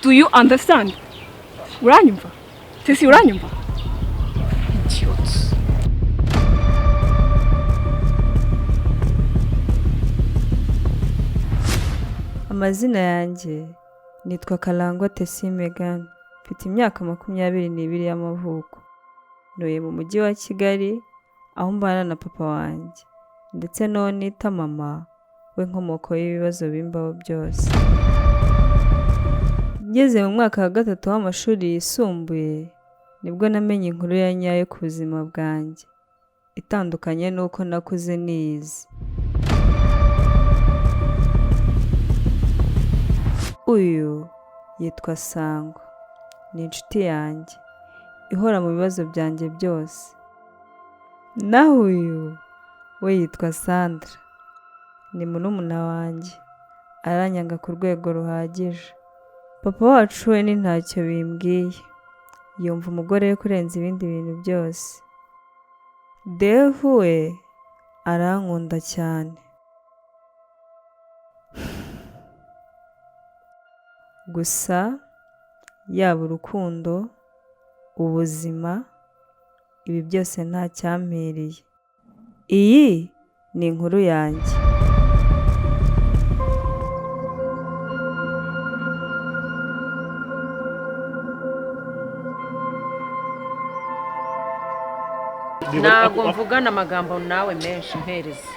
Do you understand? Uranyumva? Tesi uranyumva? Idiots. Amazina yanjye nitwa Kalangwa Tesi Megan. Mfite imyaka 22 y'amavuko. Ntuye mu mujyi wa Kigali aho mbana na papa wanjye ndetse no nita mama we nkomoko y'ibibazo bimbaho byose. Ngeze mu mwaka wa 3 w'amashuri yisumbuye nibwo namenye inkuru ya nyayo ku buzima bwanjye itandukanye nuko nakuze niyizi. Uyu yitwa Sangwa, ni inshuti yanjye ihora mu bibazo byanjye byose. Naho uyu we yitwa Sandra, ni murumuna wanjye aranyanga ku rwego ruhagije. Papa wacu we ni ntacyo bimbwiye, yumva umugore we kurenza ibindi bintu byose. Dave we arankunda cyane, gusa yaba urukundo, ubuzima, ibi byose nta cyampiriye. Iyi ni inkuru yanjye. Ntabwo mvugana amagambo nawe menshi mpereza.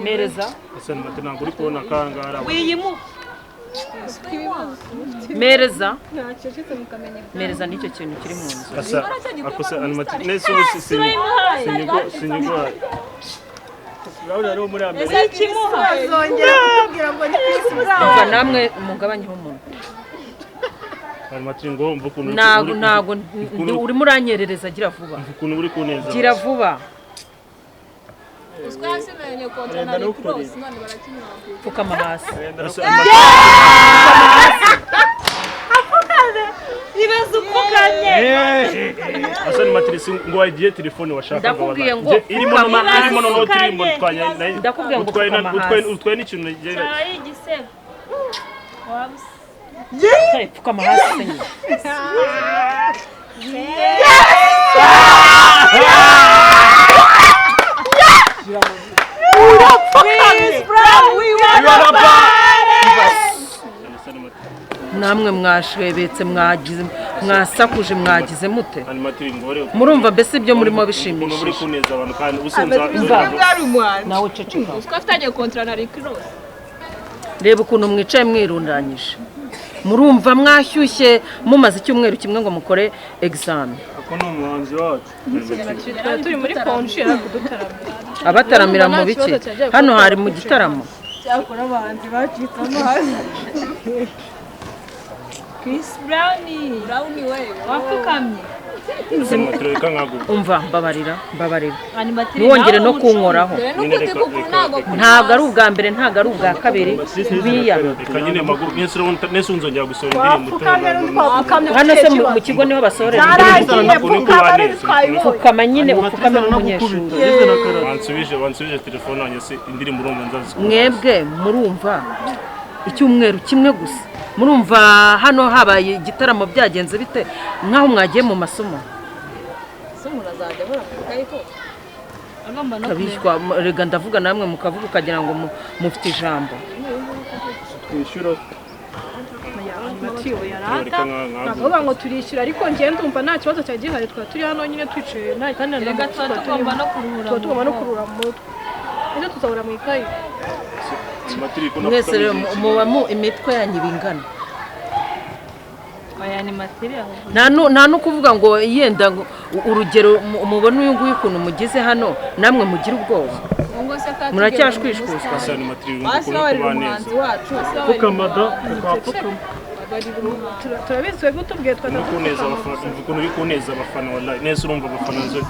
Mereza. Ntabwo uri kubona kangara. Wiyimu. Mereza. Mereza nicyo kintu kiri mu nzu. Akosa animati nese sinyigo. Laura ro muri Amerika. Azongera kubwira ngo ni Kuva namwe mugabanyeho umuntu. Animati ngo mvuga ukuntu. Ntabwo uri muranyerereza gira vuba. Ukuntu uri kuneza. Gira vuba. Uswasimenye kontra na cross none barakinira. Fukama hasi. Afukane. Ibezo ukuganye. Asani matrisi ngo wagiye telefone washaka ngo ndakubwiye ngo irimo no tirimbo twanya ndakubwiye ngo utwaye n'ikintu nagera. Ari igisebo. Wabs. Hey, fukama hasi senye. Namwe mwashwebetse mwagize mwasakuje mwagize mute murumva mbese ibyo murimo bishimishije muri kuneza abantu kandi usumza nawe ceceka Uskafitanye kontra na cross. reba ukuntu mwicaye mwirundanyije murumva mwashyushye mumaze icyumweru kimwe ngo mukore examen. ako no muhanzi wacu Turi muri konshi arakudutarama. Abataramira mu biki hano hari mu gitaramo Cyakora abahanzi bacitse amazi. Chris Brownie we wafukamye. Simutreka nkago umva mbabarira niwongere no kunkoraho ntabwo ari ubwa mbere ntabwo ari ubwa kabiri biya kanyine maguru nese unzongera gusora indirimbo hano se mu kigo niho basorera fukama nyine ufukame n'umunyeshuri wansubije telefone wanjye se indirimbo urumva nzazi mwebwe murumva icyumweru kimwe gusa murumva hano habaye igitaramo byagenze bite nkaho mwagiye mu masomo Azajya baravuga yuko agomba no kabishwa rega ndavuga namwe mukavuga ukagira ngo mufite ijambo twishyura matiyo yarata navuga ngo turishyura ariko ngiye ndumva nta kibazo cya gihari twa turi hano nyine twicaye nta kandi tugomba no kurura mu mutwe ejo tuzabura mu ikayi mwese rero muba mu imitwe yanyu bingana aya ni material nta no kuvuga ngo yenda urugero mubona uyu nguyu ukuntu mugize hano namwe mugira ubwoba muracyashwishwishwa asani material umuhanzi wacu fukamada twapfukama turabitswe gutubwiye twakuneza abafana ukuntu uri kuneza abafana wallahi nese urumva abafana nzo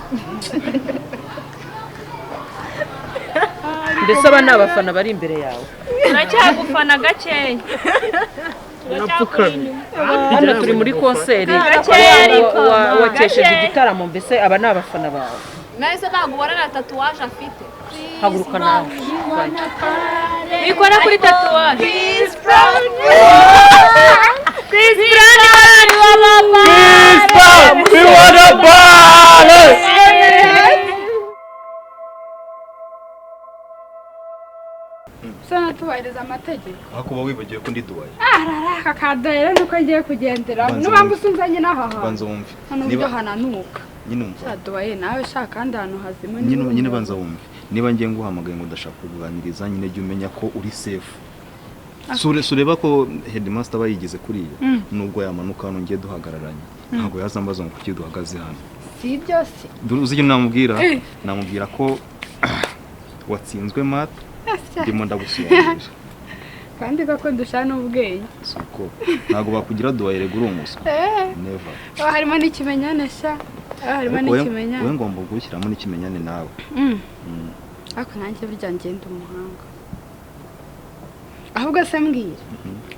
mbese aba ni abafana bari imbere yawe uracyagufana gakeya hano turi muri konseri wakesheje igitaramo mbese aba ni abafana bawe nahise ntabwo ubona na tatuwaje afite haguruka nawe bikora kuri tatuwaje Chris Brown we wanna party. Sana tubahiriza amategeko. Hakuba wibagiye ko ndi duwaye. Aka kadoyera nuko agiye kugendera. Nubambu usunzanye n'aha. Banza wumve. Niba hananuka. Nyine umva. Sadoye nawe shaka kandi ahantu hazima. Nyine banza wumve. Niba ngiye nguhamagaye ngo ndashaka kuganiriza nyine jya umenya ko uri safe. Sureba ko headmaster bayigeze kuri iyo. Nubwo yamanuka hano ngiye duhagararanye. Ntabwo yazambaza ngo kuki duhagaze hano. Si byose. Uzi namubwira ko watsinzwe mat ndimo ndagusobanurira kandi ko dushana ubwenge suko ntago bakugira duwaye rego urumuswa never harimo n'ikimenyane sha harimo n'ikimenyane we ngomba gushyiramo n'ikimenyane nawe ariko nanjye burya ngenda umuhanga ahubwo se mbwira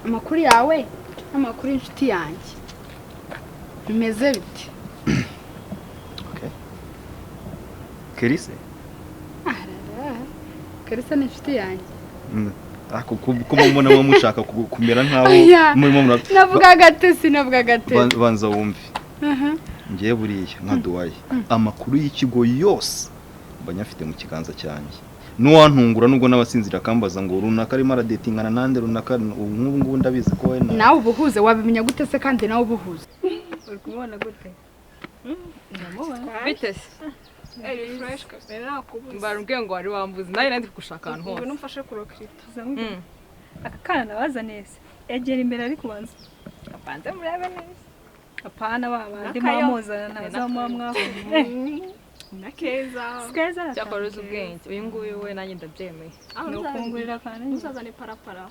amakuru yawe n'amakuru inshuti yanjye bimeze bite okay Kerise Kalisa ni inshuti yanjye. Ako kumubona mu mushaka kumera nkaho murimo murapfa. Navuga gate. Banza wumve. Ngiye buriya nka duwaye. Amakuru y'ikigo yose mbanyafite mu kiganza cyanjye. Nuwantungura nubwo nabasinzira kambaza ngo runaka arimo aradetingana nande runaka nk'ubu ndabizi ko we nawe ubuhuze wabimenya gute se kandi nawe ubuhuze. Uri kumubona gute? Bitese Fresh kase nakubuze. Mbarubwiye ngo wari wambuze nayo nandi gushaka ahantu hose. Ubu numfashe kurokirita. Aka kana nabaza neza. Egera imbere ari kubanza. Apanze murabe neza. Apana babandi mwamuzana naza mwamwafu. Nakeza. Skeza. Cyakoroza ubwenge. Uyu nguyu we nanjye ndabyemeye. No kungurira kana. Uzazane parapara.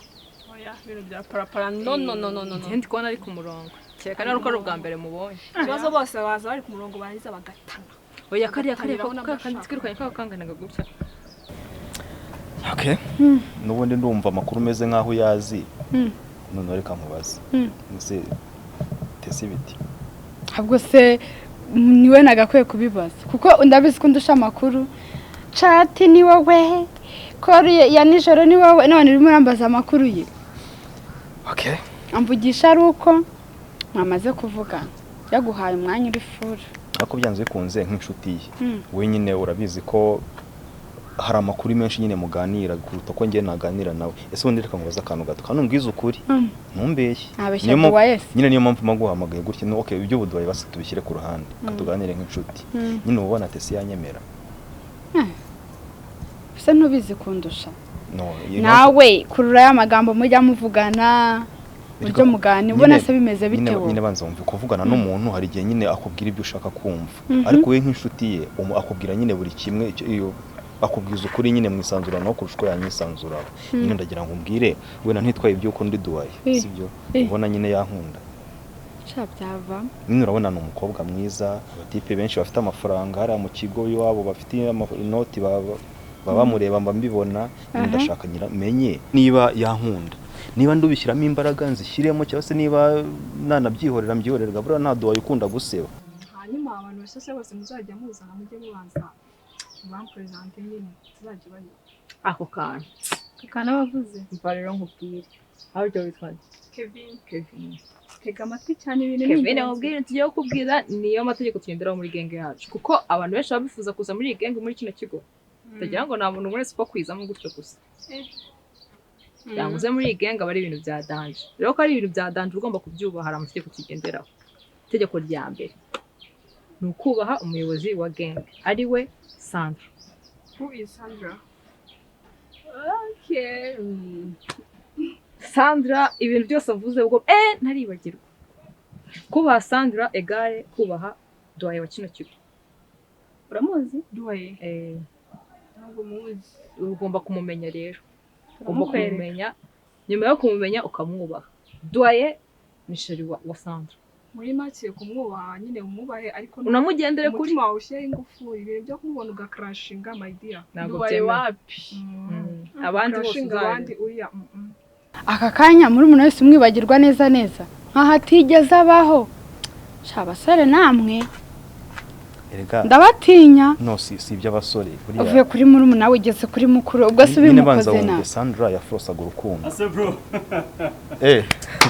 Oya ibintu bya parapara. No. Ndi kubona ari ku murongo. Cyeka ari uko ari ubwa mbere mubonye. Ikibazo bose baza bari ku murongo bariza bagatana. Oya kariya kandi twirukanye kakanganaga gutya. Okay. Nubundi ndumva amakuru meze nkaho yazi. None reka nkubaze. Nse tese biti. Ahubwo se niwe nagakwiye kubibaza kuko ndabizi ko ndusha amakuru. Chat ni wowe. Kori ya nijoro ni wowe none urimo urambaza amakuru ye. Okay. Amvugisha ari uko mwamaze kuvugana. Yaguhaye umwanya uri fura. Ako byanze bikunze nk'inshuti ye. We nyine urabizi ko hari amakuru menshi nyine muganira kuruta ko ngiye naganira nawe. Ese undi reka nkubaza akantu gato. Kandi umbwiza ukuri. Ntumbeshye. Nyine niyo mpamvu maguhamagaye gutya. No okay ibyo buduwaye basi tubishyire ku ruhande. Katuganire nk'inshuti. Nyine ubona tese yanyemera. Bisa ntubizi kundusha. No. Nawe kurura ya magambo mujya muvugana. Buryo mugani ubona se bimeze bitewe. Nyine banza wumve kuvugana n'umuntu hari gihe nyine akubwira ibyo ushaka kumva. Ariko we nk'inshuti ye akubwira nyine buri kimwe iyo akubwiza ukuri nyine mwisanzura no kurushko yanyisanzura. Nyine ndagira ngo umbwire wena ntitwaye ibyo uko ndi duwaye sibyo ubona nyine yankunda. Byava. Nyine urabona ni umukobwa mwiza abatipe benshi bafite amafaranga hari mu kigo iwabo bafite inoti baba mureba mba mbibona ndashaka nyira menye niba yankunda. Niba ndubishyiramo imbaraga nzishyiremo cyangwa se niba nanabyihorera mbyihorerwa bura nta duwaye ukunda guseba. Hanyuma abantu bose muzajya muzana mujye mubanza bampresente nyine tuzajya bari ako kana. Kana bavuze. Mva rero nkubwire. Aho byo bitwa Kevin. Tega amatwi cyane ibintu Kevin nkubwire tugiye kubwira niyo amategeko tugenderaho muri genge yacu kuko abantu benshi babifuza kuza muri genge muri kino kigo. Tagira ngo nta muntu wese uko kwizamo gutyo gusa. Yanguze muri genge bari ibintu bya danje. Rero ko ari ibintu bya danje ugomba kubyubaha amategeko tugenderaho. Itegeko rya mbere ni ukubaha umuyobozi wa genge ari we Sandra. Who is Sandra? Okay. Sandra ibintu byose avuze ubwo ntaribagirwa. Kubaha Sandra egare kubaha duwaye wa kino kigo. Uramuzi? Duwaye. Ntabwo muzi. Ugomba kumumenya rero. Ugomba kumumenya. Nyuma yo kumumenya ukamwubaha. Duwaye ni sheri wa Sandra. Muri make kumwubaha nyine umwubahe ariko unamugendere kuri mutima ushyira ingufu ibintu byo kumubona ugakrashinga my dear. Duwaye wapi? Abandi bose abandi uya. Aka kanya muri umuntu wese umwibagirwa neza nkaho atigeze abaho. Abasore namwe erega ndabatinya no si iby'abasore uvuye kuri murumuna wigeze kuri mukuru ubwo se ubimukoze na Sandra yafrosaga urukundo ase bro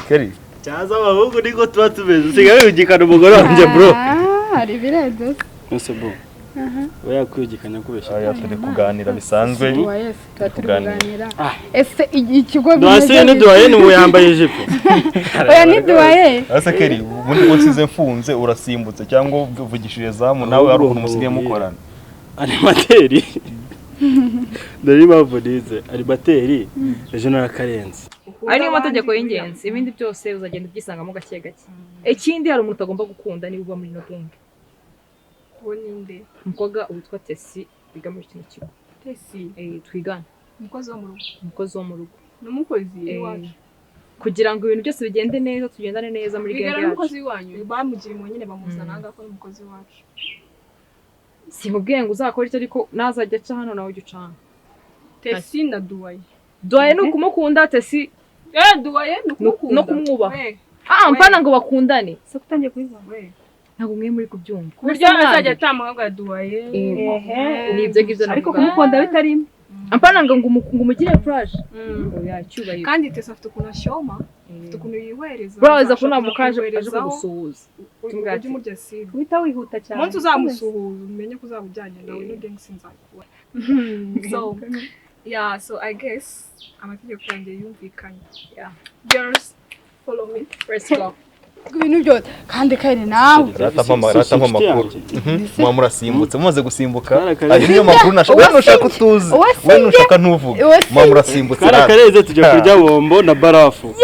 Keri cyaza abahungu niko tuba tumeze usigaye wigikana umugore wanjye bro hari biredo ase bro oya kwigikanya kubeshya aya turi kuganira bisanzwe kuganira ese ikigo Duhase ni duhaye ni muyambaye ijipo oya ni duhaye ase Keri ubundi unsize mfunze urasimbutse cyangwa uvugishije zamu nawe ari umuntu musigaye mukorana animateri Dari bavunize animateri ejo narakarenze ari niyo mategeko y'ingenzi ibindi byose uzagenda ubyisangamo gake gake ikindi hari umuntu utagomba gukunda niba uba muri no gang Boninde. umukobwa witwa Tesi biga muri kino kigo Tesi. twigana Umukozi wo mu rugo. umukozi wo mu rugo N'umukozi wacu. kugira ngo ibintu byose bigende neza tugendane neza muri gang Bigana yacu n'umukozi wanyu. Bamugira mu nyine bamuzana anga ko umukozi wacu. simubwiye ngo uzakora icyo ariko nazajya aca hano nawe ujya ucana Tesi na Duwaye. Duwaye ni ukumukunda Tesi Duwaye no kumwubaha We. mpana ngo bakundane se kutangiye kubivuga We. ntabwo mwe muri kubyumva Buryo azajya atamuhabwa Duwaye. ni ibyo ngibyo ariko kumukunda bitarimo mpana ngo umugire flash oya cyubahiro Kandi Tesi afite ukuntu ashyoma. Afite ukuntu yihereza. bro ko mukaje aje kugusuhuza Tumugati murya siri. uhita wihuta cyane Umunsi uzamusuhuza umenye ko uzabujyanye nawe no gang sinzakubona. So I guess amategeko yanjye yumvikanye. Girls follow me. let's go ibintu byose kandi kandi nawe ratama makuru mwa murasimbutse mumaze gusimbuka Kara ari niyo makuru nashaka nushaka utuzi we nushaka ntuvuge mwa murasimbutse karakareze tujya kurya bombo na barafu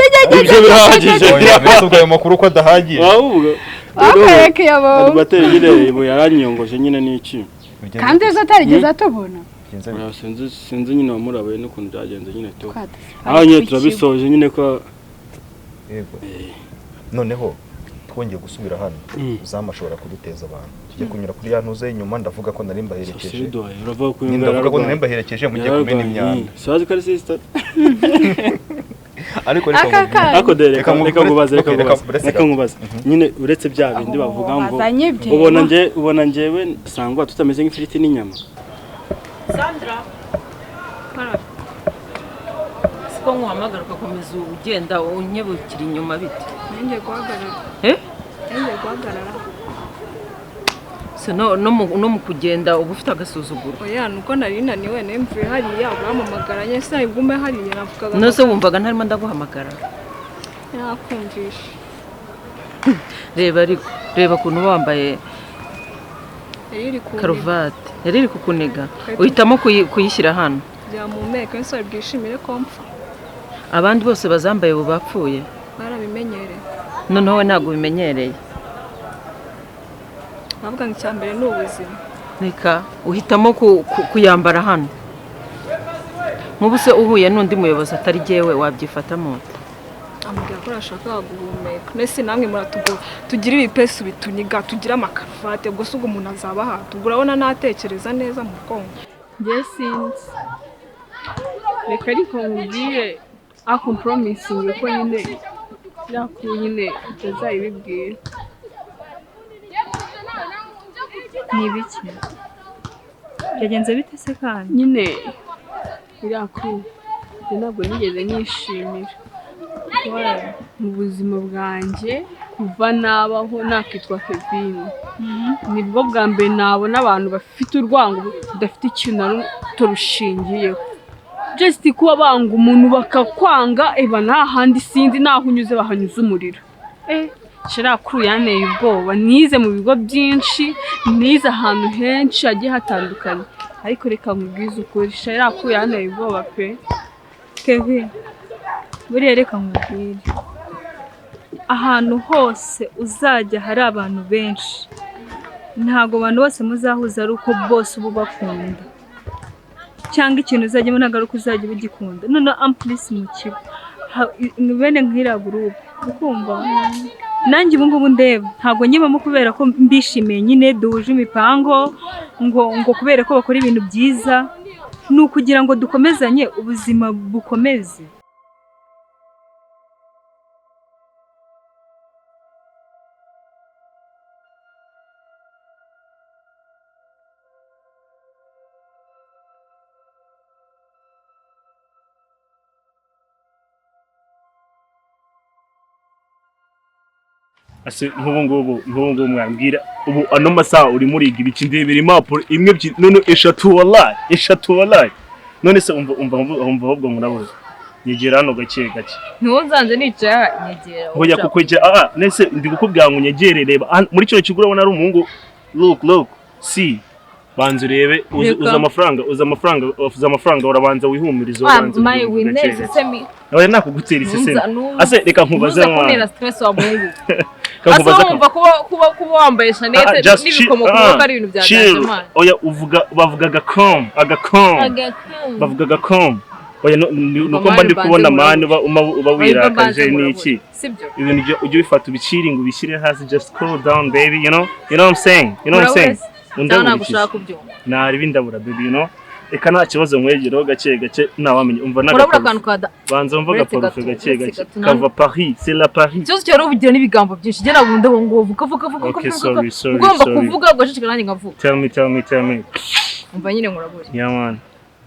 ibyo birahagije mbese ayo makuru ko adahagije ahubwo akareke yabo animateri nyine ibo yaranyongoje nyine n'iki kandi ejo atarigeze atubona sinzi nyine wamurabaye n'ukuntu byagenze nyine to aho nyine turabisoje nyine ko yego noneho twongeye gusubira hano uzamashobora kuduteza abantu tujye kunyura kuri ya ntuze inyuma ndavuga ko nari mbaherekeje ndavuga ko nari mbaherekeje mugiye kumena imyanda sazi kari sister ariko reka nkubaze nyine uretse bya bindi bavuga ngo ubona njyewe sangwa tutameze nk'ifiriti n'inyama Sandra siko nkuhamagara ugakomeza ugenda unyebukira inyuma bite Ngiye guhagarara. Ngiye guhagarara. se no mu kugenda uba ufite agasuzuguro Oya nuko nari naniwe nemvuye hariya uramamagaranye se igume hariya navugaga. nose wumvaga ntarimo ndaguhamagara Nakumvisha. reba kuntu wambaye Iri ku karuvati yari iri kukuniga uhitamo kuyishyira hano byamumeka nse bwishimire ko mpfa. abandi bose bazambaye ubu bapfuye Barabimenyereye. noneho we ntabwo bimenyereye Navuga ngo icyambere ni ubuzima. reka uhitamo kuyambara hano nk'ubu se uhuye n'undi muyobozi atari jyewe wabyifatamo Ambwira ko arashaka guhumeka. Nese namwe muratugura tugira ibipesu bituniga tugira amakaruvate ubwo se ubwo umuntu azaba hatugura urabona natekereza neza mu bwonko. Sinzi reka ariko nkubwire ako promising ko nyine yakuru nyine utazayibibwira ni biki byagenze bite se kandi nyine yakuru ntabwo nigeze nishimira mu buzima bwanjye kuva nabaho nakitwa Kevin nibwo bwa mbere nabona abantu bafite urwango budafite ikintu na ruto rushingiyeho just kuba banga umuntu bakakwanga eba nta handi sinzi naho unyuze bahanyuze umuriro shirakuru yaneye ubwoba nize mu bigo byinshi nize ahantu henshi hagiye hatandukanye ariko reka nkubwize ukuri shirakuru yaneye ubwoba pe Kevin buriya reka nkubwire ahantu hose uzajya hari abantu benshi ntago abantu bose muzahuza ari uko bose ubu bakunda cyangwa ikintu uzajyamo ntabwo ari uko uzajya ubigikunda none ampulisi mu kigo bene nk'iriya gurupe ukumva nanjye ubu ngubu ndeba ntabwo nyibamo kubera ko mbishimiye nyine duhuje imipango ngo kubera ko bakora ibintu byiza ni ukugira ngo dukomezanye ubuzima bukomeze ase nk'ubu mwambwira ubu ano masaha uri muriga ibiki ndebera impapuro imwe ebyiri none eshatu wallahi none se umva ahubwo murabuze nyegera hano gake ntuwunzanze nicaye nyegera hoya kuko nese ndi gukubwira ngo nyegere reba muri cyo kigura ubona ari umuhungu look see banze urebe uza amafaranga urabanza wihumiriza ubanze my winners semi oya nakugutera isesemi ase reka nkubaze mwana stress wa mungu asumva kuba wambaye shanete n'ibikomo kuko ari ibintu byaganje mwana oya bavuga agacom oya nuko mba ndi kubona mani uba wirakaje niki ibintu ujye bifata ubiciri ngo ubishyire hasi just cool down baby you know what I'm saying ndagushaka kubyumva nari bindabura baby eka nta kibazo mwegero gake ntawamenye umva banza umva gaporufe gake kava Paris c'est la Paris cyose cyaro ubugira n'ibigambo byinshi je nabunda ngo vuga okay sorry ugomba kuvuga ugashikira nanjye ngavuga tell me umva nyine nkurabure yeah man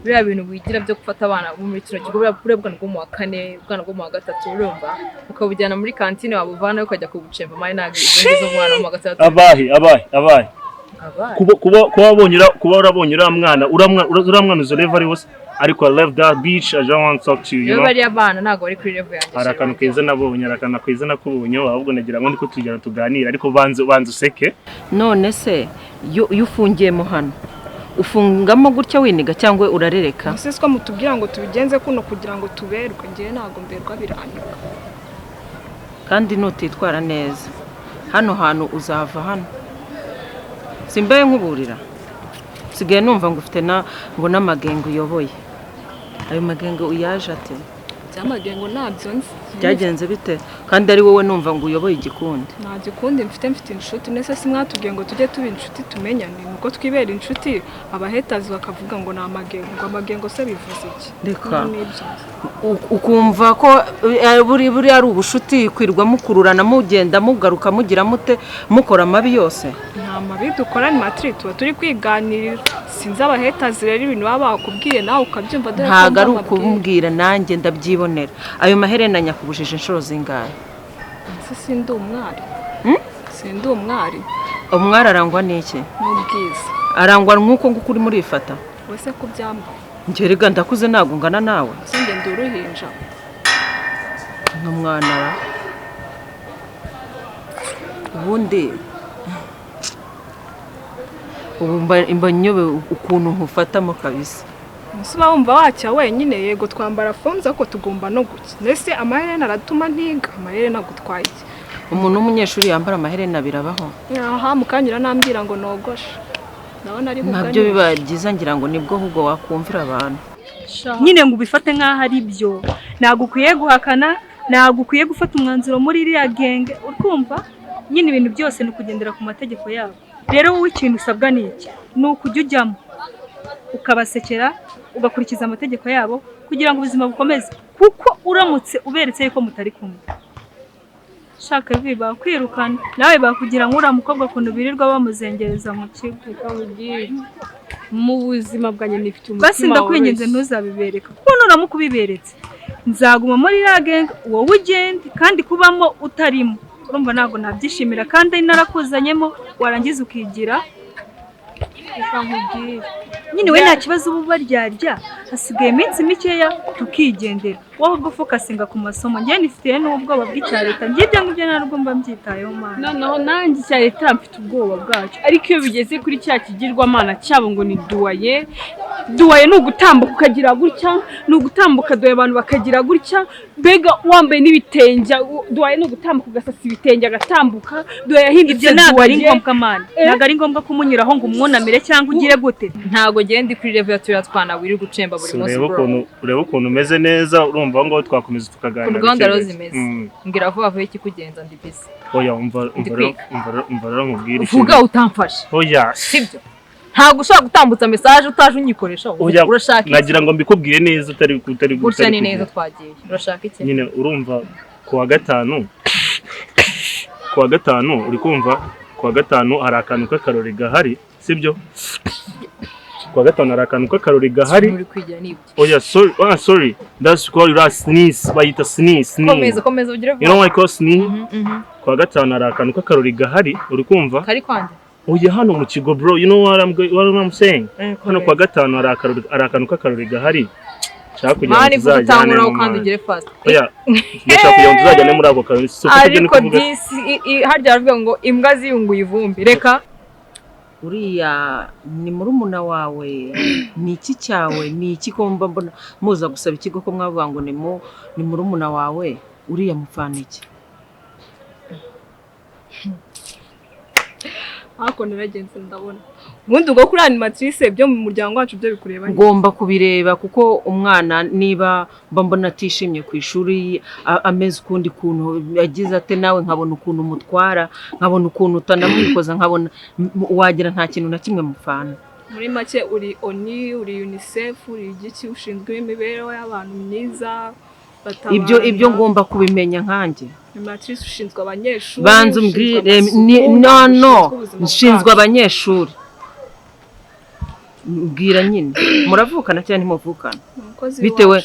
biriya bintu wigira byo gufata abana muri kino kigo buriya bwo mu wa kane ubwana bwo mu wa gatatu urumva ukabujyana muri kantine wabuvana ukajya kubucemba mari ntabwo izo mwana mu wa gatatu abaye kuba urabonye uramwana uzo level ari wose ariko I left that beach I don't want to talk to you know bari abana ntago bari kuri level yanjye arakanu keza nabonye arakana kwiza nakubonye ahubwo nagira ngo ndiko tujyana tuganira ariko banze useke none se yufungiye mu hano ufungamo gutya winiga cyangwa urarereka sisi ko mutubwira ngo tubigenze kuno kugira ngo tuberwe ngiye ntago mberwa biranyuka kandi nutitwara neza hano hantu uzava hano simbaye nkuburira sigaye numva ngo ufite ngo n'amagengo uyoboye ayo magengo uyaje ate cyamagengo nabyo nzi byagenze bite kandi ari wowe numva ngo uyoboye igikundi nta gikundi mfite inshuti nese si mwatubwiye ngo tujye tuba inshuti tumenyane nuko twibera inshuti abahetazi bakavuga ngo ni amagengo se bivuze iki reka ukumva ko buri ari ubushuti kwirwa mukururana mugenda mugaruka mugira mute mukora amabi yose nta mabi dukora ni matri tuba turi kwiganirira sinzi abahetazi rero ibintu baba bakubwiye nawe ukabyumva dore ntago ari ukumbwira nanjye ndabyibonera ayo maherena nyakubujije inshuro zingahe sindi umwari sindi umwari arangwa n'iki n'ubwiza arangwa nk'uko nguko uri muri ifata wese ko byambaye ngerega ndakuze ntago ngana nawe singe ndi uruhinja n'umwana ubundi ubu nyobe ukuntu nkufatamo kabisa Musuba wumva wacya wenyine yego twambara fonza ko tugomba no guki nese amaherena aratuma ntiga amaherena gutwaye umuntu w'umunyeshuri yambara amaherena birabaho aha mukanyura nambira ngo nogoshe nabona ari bugani nabyo biba byiza ngira ngo nibwo ahubwo wakumvira abantu nyine ngo ubifate nk'aho ari byo nagukwiye guhakana nagukwiye gufata umwanzuro muri iriya genge urumva nyine ibintu byose ni ukugendera ku mategeko yabo rero wowe ikintu usabwa ni iki ni ukujya ujyamo ukabasekera ugakurikiza amategeko yabo kugira ngo ubuzima bukomeze kuko uramutse uberetse yuko mutari kumwe shaka biba kwirukana nawe bakugira ngo uramukobwa kuntu birirwa bamuzengereza mu kigo mu buzima bwanjye nifite umutima basi ndakwinginze ntuzabibereka kuko nuramukubiberetse nzaguma muri ragenge wowe ugende kandi kubamo utarimo urumva ntabwo nabyishimira kandi narakuzanyemo warangiza ukigira nyine we nta kibazo ubu baryarya hasigaye iminsi mikeya tukigendera wowe ubwo fokasinga ku masomo njye nifitiye n'ubwoba bw'icya leta njye ibyo ngibyo ntabwo mba mbyitayeho mana noneho nanjye icya leta mfite ubwoba bwacyo ariko iyo bigeze kuri cya kigirwamana cyabo ngo ni duwaye ni ugutambuka ukagira gutya ni ugutambuka duwaye abantu bakagira gutya mbega wambaye n'ibitenge duwaye ni ugutambuka ugasasa ibitenge agatambuka duwaye yahindutse duwaye ntabwo ari ngombwa mana ntabwo ari ngombwa kumunyuraho ngo umwunamire cyangwa ugire gute ntabwo genda kuri level ya turiya twana wiri gucemba buri munsi ureba ukuntu umeze neza urumva ngo twakomeza tukaganira ku rwanda rero zimeze ngira vuba vuba iki kugenza ndi bisi oya umva rero nkubwire uvuga utamfashe oya sibyo ntabwo ushobora gutambutsa message utaje unyikoresha urashaka nagira ngo mbikubwire neza utari gutya ni neza twagiye urashaka iki nyine urumva kuwa gatanu uri kumva kuwa gatanu hari akantu k'akarori gahari sibyo kuwa gatanu hari akantu k'akarori gahari oya sorry that's called sneeze bayita sneeze komeza ugira you know what I call sneeze kwa gatanu hari akantu k'akarori gahari uri kumva kari kwande oya hano mu kigo bro you know what I'm saying hano kwa gatanu hari akantu k'akarori gahari nshaka kugira ngo tuzajyane kandi ugere fast oya ndashaka kugira ngo tuzajyane muri ako karori ariko disi harya aravuga ngo imbwa ziyunguye ivumbi reka uriya ni murumuna wawe ni iki cyawe ni iki ko mbona muza gusaba ikigo ko mwavuga ngo ni murumuna wawe uriya mupfana iki ariko naragenze ndabona ubundi ubwo kuri animatrice byo mu muryango wacu byo bikureba ngomba kubireba kuko umwana niba mbona atishimye ku ishuri ameze ukundi kuntu yagize ate nawe nkabona ukuntu mutwara nkabona ukuntu utanamwikoza nkabona wagira nta kintu na kimwe mupfana muri make uri ONU uri UNICEF uri igiki ushinzwe imibereho y'abantu myiza ibyo ngomba kubimenya nkanjye animatrice ushinzwe abanyeshuri banza umbwire no nshinzwe abanyeshuri mbwira nyine muravukana cyane ntimuvukana bitewe